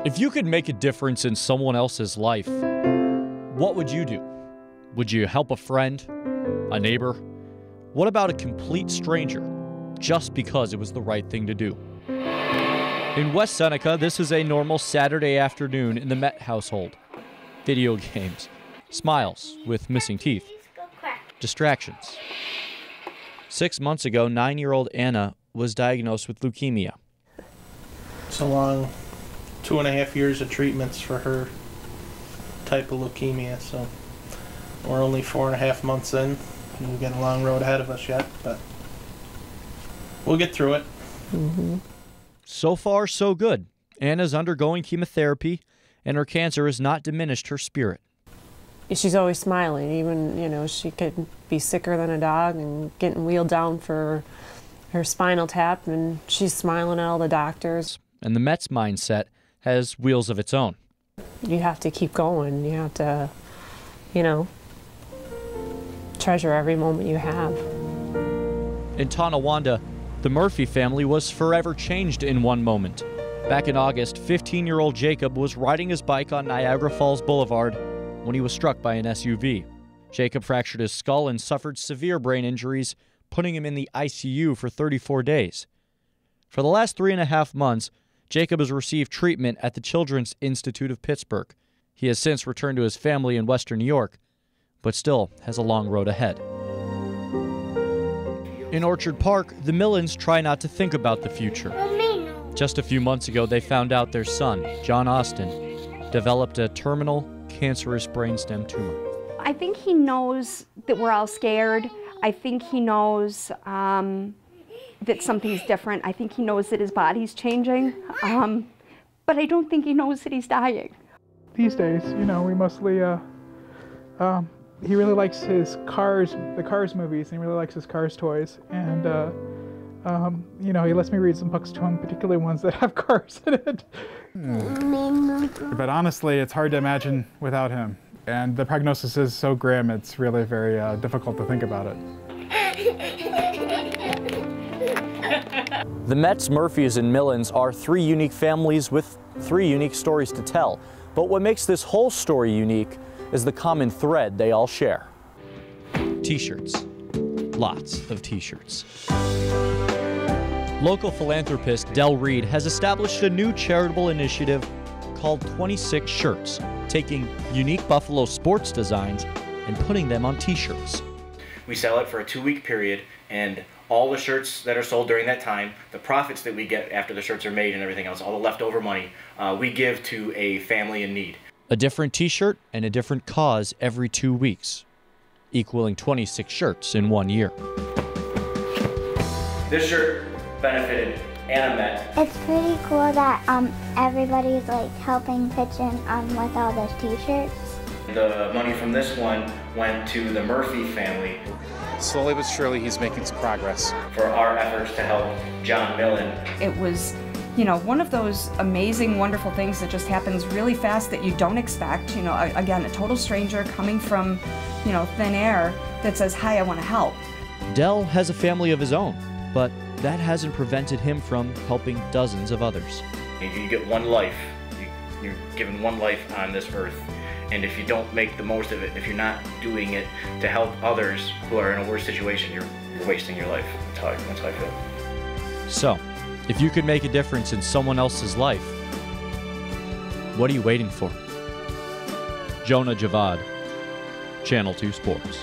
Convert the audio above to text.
If you could make a difference in someone else's life, what would you do? Would you help a friend, a neighbor? What about a complete stranger, just because it was the right thing to do? In West Seneca, this is a normal Saturday afternoon in the Met household. Video games, smiles with missing teeth, distractions. 6 months ago, 9-year-old Anna was diagnosed with leukemia. It's a long 2.5 years of treatments for her type of leukemia, so we're only 4.5 months in. We've got a long road ahead of us yet, but we'll get through it. So far, so good. Anna's undergoing chemotherapy, and her cancer has not diminished her spirit. She's always smiling, even, she could be sicker than a dog and getting wheeled down for her spinal tap, and she's smiling at all the doctors. And the Mets mindset has wheels of its own. You have to keep going. You have to, treasure every moment you have. In Tonawanda, the Murphy family was forever changed in one moment. Back in August, 15-year-old Jacob was riding his bike on Niagara Falls Boulevard when he was struck by an SUV. Jacob fractured his skull and suffered severe brain injuries, putting him in the ICU for 34 days. For the last 3.5 months, Jacob has received treatment at the Children's Institute of Pittsburgh. He has since returned to his family in Western New York, but still has a long road ahead. In Orchard Park, the Millens try not to think about the future. Just a few months ago, they found out their son, John Austin, developed a terminal cancerous brainstem tumor. I think he knows that we're all scared. I think he knows that something's different. I think he knows that his body's changing, but I don't think he knows that he's dying. These days, we mostly, he really likes his Cars, the Cars movies, and he really likes his Cars toys. And, he lets me read some books to him, particularly ones that have cars in it. But honestly, it's hard to imagine without him. And the prognosis is so grim, it's really very difficult to think about it. The Mets, Murphys, and Millens are 3 unique families with 3 unique stories to tell. But what makes this whole story unique is the common thread they all share. T-shirts. Lots of T-shirts. Local philanthropist Del Reed has established a new charitable initiative called 26 Shirts, taking unique Buffalo sports designs and putting them on T-shirts. We sell it for a 2-week period, and all the shirts that are sold during that time, the profits that we get after the shirts are made and everything else, all the leftover money, we give to a family in need. A different T-shirt and a different cause every 2 weeks, equaling 26 shirts in 1 year. This shirt benefited Anna Met. It's pretty cool that everybody's helping pitch in with all those T-shirts. The money from this one went to the Murphy family. Slowly but surely, he's making some progress. For our efforts to help John Millen. It was, one of those amazing, wonderful things that just happens really fast that you don't expect. Again, a total stranger coming from, thin air that says, "Hi, I want to help." Del has a family of his own, but that hasn't prevented him from helping dozens of others. You get one life. You're given one life on this earth. And if you don't make the most of it, if you're not doing it to help others who are in a worse situation, you're wasting your life. That's how I feel. So, if you could make a difference in someone else's life, what are you waiting for? Jonah Javad, Channel 2 Sports.